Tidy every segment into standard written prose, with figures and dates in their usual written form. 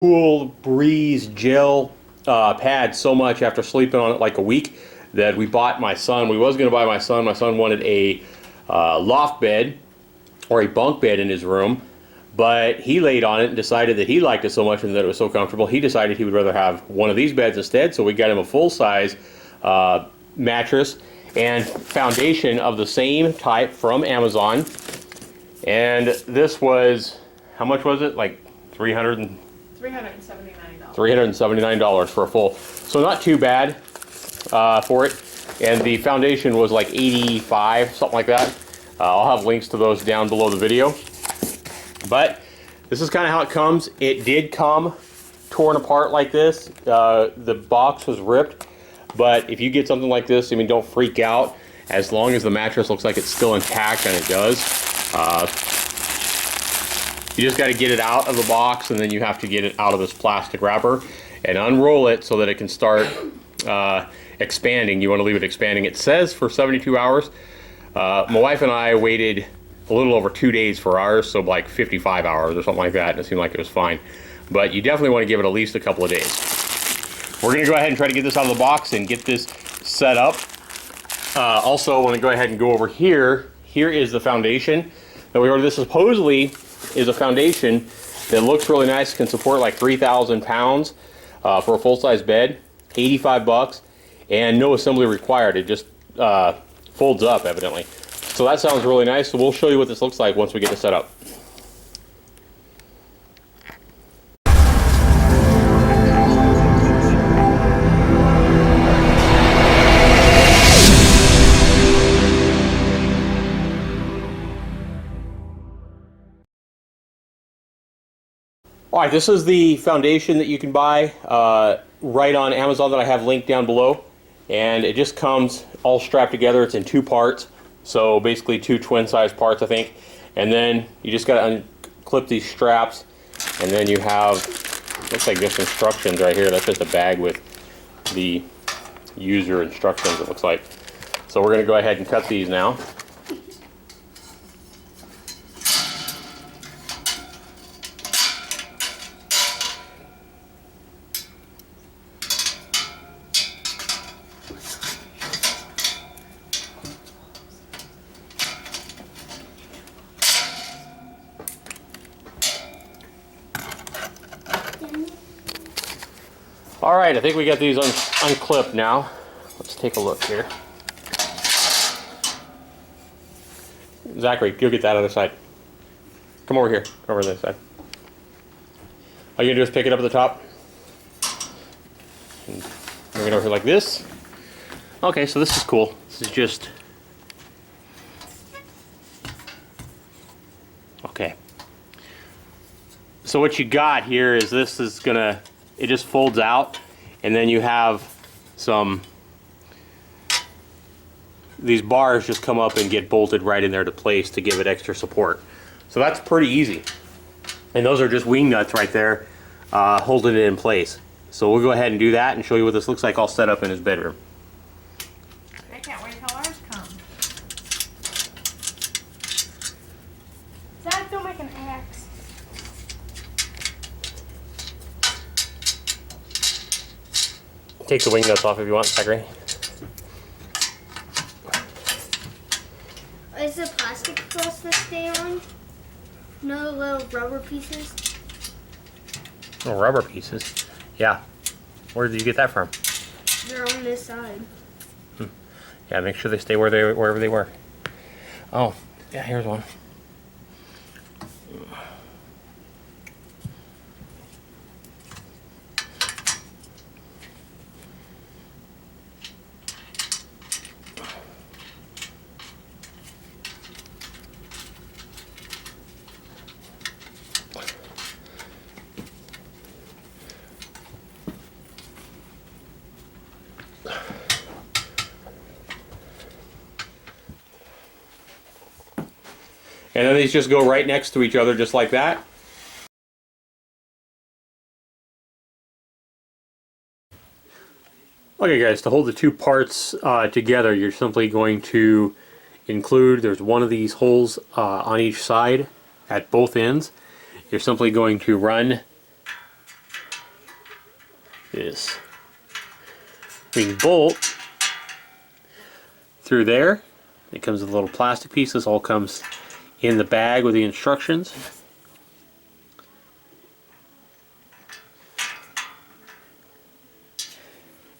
Cool breeze gel pad so much after sleeping on it like a week that we bought my son. We was going to buy my son. My son wanted a loft bed or a bunk bed in his room, but he laid on it and decided that he liked it so much and that it was so comfortable, he decided he would rather have one of these beds instead. So we got him a full-size mattress and foundation of the same type from Amazon. And this was, how much was it? Like $379 for a full. So not too bad for it. And the foundation was like $85, something like that. I'll have links to those down below the video. But this is kind of how it comes. It did come torn apart like this. The box was ripped. But if you get something like this, I mean, don't freak out. As long as the mattress looks like it's still intact, and it does. You just got to get it out of the box, and then you have to get it out of this plastic wrapper and unroll it so that it can start expanding. You want to leave it expanding. It says for 72 hours. My wife and I waited a little over 2 days for ours, so like 55 hours or something like that, and it seemed like it was fine. But you definitely want to give it at least a couple of days. We're going to go ahead and try to get this out of the box and get this set up. Also, I want to go ahead and go over here. Here is the foundation that we ordered. This supposedly is a foundation that looks really nice, can support like 3,000 pounds for a full-size bed, 85 bucks, and no assembly required. It just folds up, evidently. So that sounds really nice. So we'll show you what this looks like once we get this set up. Alright, this is the foundation that you can buy right on Amazon that I have linked down below. And it just comes all strapped together. It's in two parts. So basically two twin-size parts, I think. And then you just got to unclip these straps. And then you have, looks like just instructions right here. That's just a bag with the user instructions, it looks like. So we're going to go ahead and cut these now. Alright, I think we got these unclipped now. Let's take a look here. Zachary, go get that other side. Come over here. Come over this side. All you gonna do is pick it up at the top. And bring it over here like this. Okay, so this is cool. This is just... Okay. So what you got here is this is gonna... It just folds out, and then you have some, these bars just come up and get bolted right in there to place to give it extra support. So that's pretty easy. And those are just wing nuts right there holding it in place. So we'll go ahead and do that and show you what this looks like all set up in his bedroom. I can't wait till ours come. Zach, don't make an axe. Take the wing nuts off if you want, Zachary. Is the plastic supposed to stay on? No little rubber pieces? Oh, rubber pieces? Yeah. Where did you get that from? They're on this side. Yeah, make sure they stay wherever they were. Oh, yeah, here's one. And then these just go right next to each other just like that. Okay guys, to hold the two parts together, you're simply going to include, there's one of these holes on each side at both ends. You're simply going to run is we can bolt through there. It comes with a little plastic piece. This all comes in the bag with the instructions.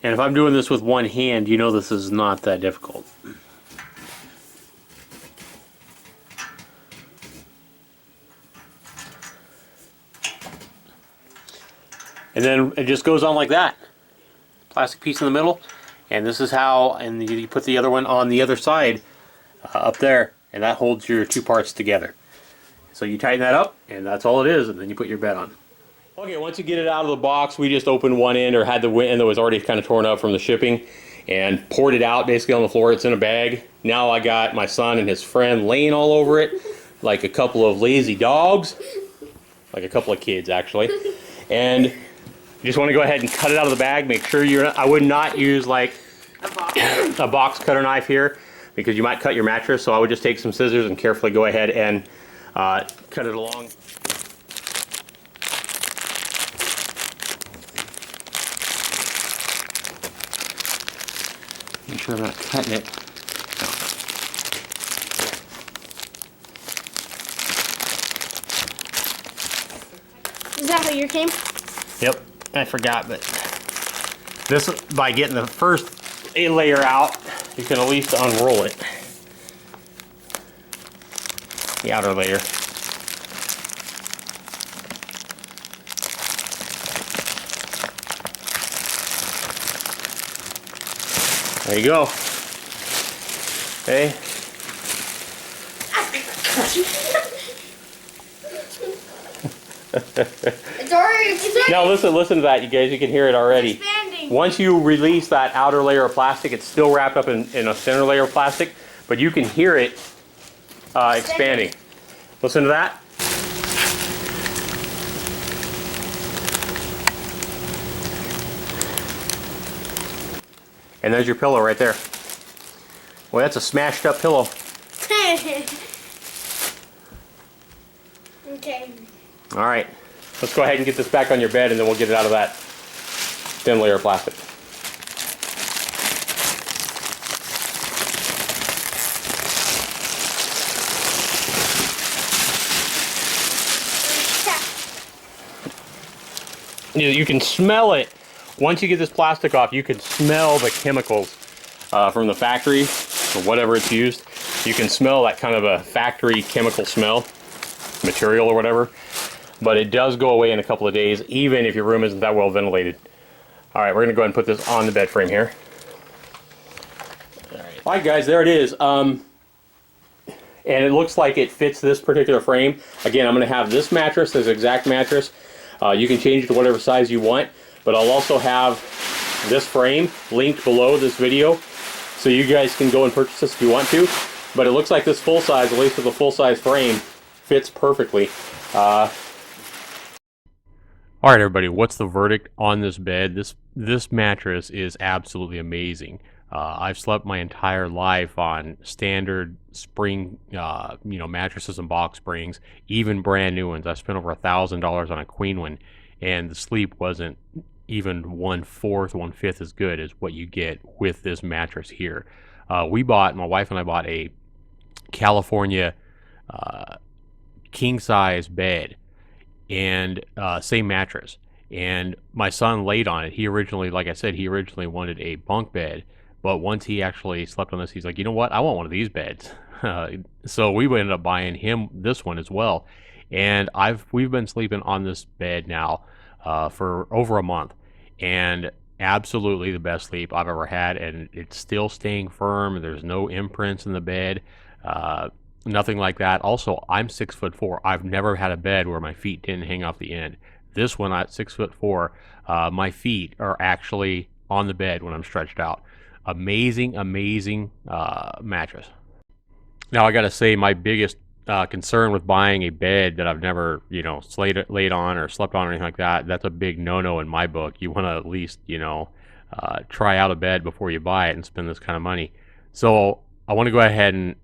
And if I'm doing this with one hand, you know this is not that difficult. And then it just goes on like that. Plastic piece in the middle. And this is how, and you put the other one on the other side up there. And that holds your two parts together. So you tighten that up, and that's all it is. And then you put your bed on. Okay, once you get it out of the box, we just opened one end, or had the end that was already kind of torn up from the shipping, and poured it out basically on the floor. It's in a bag. Now I got my son and his friend laying all over it like a couple of lazy dogs. Like a couple of kids, actually. And you just want to go ahead and cut it out of the bag. Make sure you're not, I would not use like a box cutter knife here, because you might cut your mattress. So I would just take some scissors and carefully go ahead and cut it along. Make sure I'm not cutting it. Is that how yours came? Yep, I forgot, but this, by getting the first layer out, you can at least unroll it. The outer layer. There you go. Okay. It's already. Now listen to that, you guys. You can hear it already. Expanding. Once you release that outer layer of plastic, it's still wrapped up in a thinner layer of plastic, but you can hear it expanding. Listen to that. And there's your pillow right there. Well, that's a smashed up pillow. Okay. All right, let's go ahead and get this back on your bed, and then we'll get it out of that thin layer of plastic. You can smell it. Once you get this plastic off, you can smell the chemicals from the factory, or whatever it's used. You can smell that kind of a factory chemical smell, material or whatever. But it does go away in a couple of days, even if your room isn't that well ventilated. All right, we're gonna go ahead and put this on the bed frame here. All right, guys, there it is. And it looks like it fits this particular frame. Again, I'm gonna have this mattress, this exact mattress. You can change it to whatever size you want, but I'll also have this frame linked below this video, so you guys can go and purchase this if you want to. But it looks like this full size, at least with the full size frame, fits perfectly. All right, everybody, what's the verdict on this bed? This mattress is absolutely amazing. I've slept my entire life on standard spring, mattresses and box springs, even brand new ones. I spent over $1,000 on a queen one, and the sleep wasn't even 1/4, 1/5 as good as what you get with this mattress here. My wife and I bought a California king size bed, and same mattress, and my son laid on it. He originally, like I said, he originally wanted a bunk bed, but once he actually slept on this, he's like, you know what, I want one of these beds. So we ended up buying him this one as well, and we've been sleeping on this bed now for over a month, and absolutely the best sleep I've ever had, and it's still staying firm. There's no imprints in the bed. Nothing like that. Also, I'm 6'4". I've never had a bed where my feet didn't hang off the end. This one, at 6'4", my feet are actually on the bed when I'm stretched out. Amazing, amazing mattress. Now, I gotta say, my biggest concern with buying a bed that I've never, laid on or slept on or anything like that, that's a big no-no in my book. You want to at least, try out a bed before you buy it and spend this kind of money. So I want to go ahead and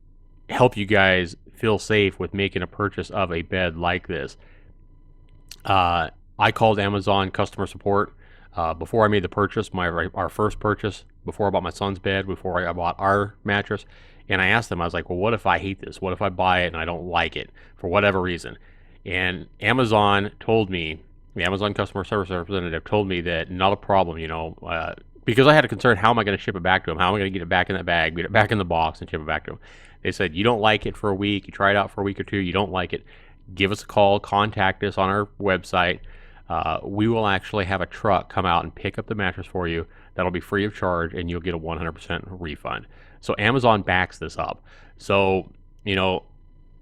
help you guys feel safe with making a purchase of a bed like this. I called Amazon customer support. Before I made the purchase, our first purchase, before I bought my son's bed, before I bought our mattress, and I asked them, I was like, well, what if I hate this? What if I buy it and I don't like it for whatever reason? And Amazon told me, the Amazon customer service representative told me that not a problem, because I had a concern, how am I going to ship it back to them? How am I going to get it back in that bag, get it back in the box, and ship it back to them? They said, you don't like it for a week, you try it out for a week or two, you don't like it, give us a call, contact us on our website. We will actually have a truck come out and pick up the mattress for you. That'll be free of charge, and you'll get a 100% refund. So Amazon backs this up. So,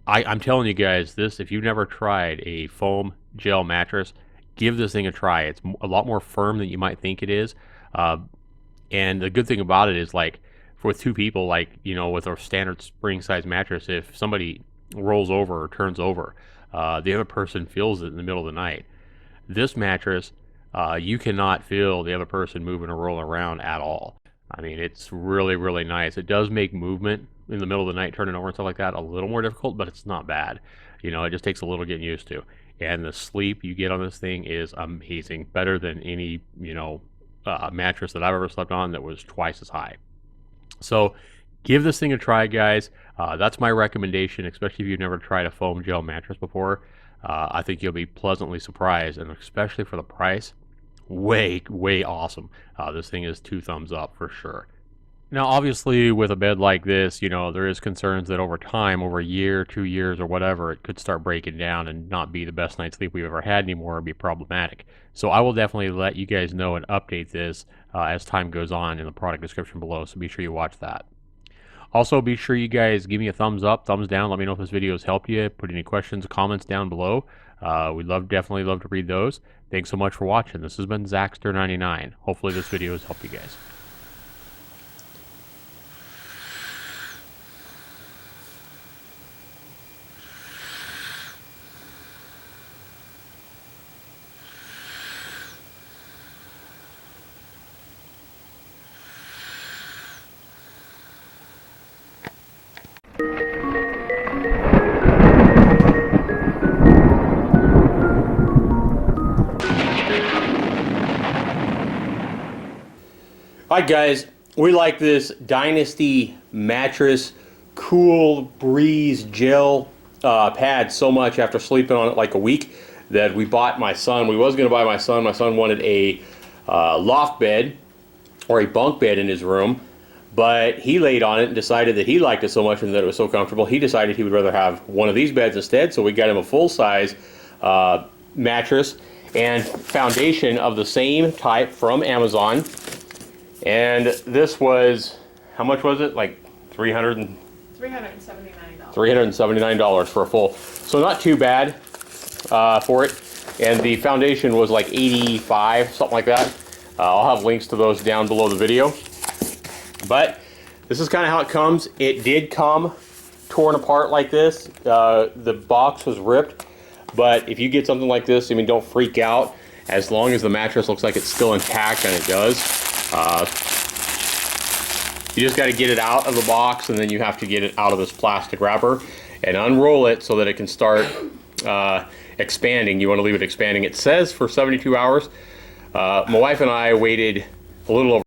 I'm telling you guys this, if you've never tried a foam gel mattress, give this thing a try. It's a lot more firm than you might think it is. And the good thing about it is, like, for two people, like, with a standard spring size mattress, if somebody rolls over or turns over, the other person feels it in the middle of the night. This mattress, you cannot feel the other person moving or rolling around at all. I mean, it's really, really nice. It does make movement in the middle of the night, turning over and stuff like that, a little more difficult, but it's not bad. It just takes a little getting used to. And the sleep you get on this thing is amazing. Better than any, mattress that I've ever slept on that was twice as high. So give this thing a try, guys. That's my recommendation, especially if you've never tried a foam gel mattress before. I think you'll be pleasantly surprised, and especially for the price, way awesome. This thing is 2 thumbs up for sure. Now, obviously, with a bed like this, there is concerns that over time, over a year, 2 years, or whatever, it could start breaking down and not be the best night's sleep we've ever had anymore, or be problematic. So I will definitely let you guys know and update this as time goes on in the product description below, so be sure you watch that. Also, be sure you guys give me a thumbs up, thumbs down. Let me know if this video has helped you. Put any questions, comments down below. We'd definitely love to read those. Thanks so much for watching. This has been Zaxter99. Hopefully this video has helped you guys. Hi guys, we like this Dynasty mattress cool breeze gel pad so much after sleeping on it like a week that we bought my son. We was going to buy my son. My son wanted a loft bed or a bunk bed in his room, but he laid on it and decided that he liked it so much and that it was so comfortable, he decided he would rather have one of these beds instead. So we got him a full-size mattress and foundation of the same type from Amazon. And this was, how much was it? Like $379 for a full. So not too bad for it. And the foundation was like $85, something like that. I'll have links to those down below the video. But this is kind of how it comes. It did come torn apart like this. The box was ripped. But if you get something like this, I mean, don't freak out. As long as the mattress looks like it's still intact, and it does. You just got to get it out of the box, and then you have to get it out of this plastic wrapper and unroll it so that it can start expanding. You want to leave it expanding. It says for 72 hours. My wife and I waited a little over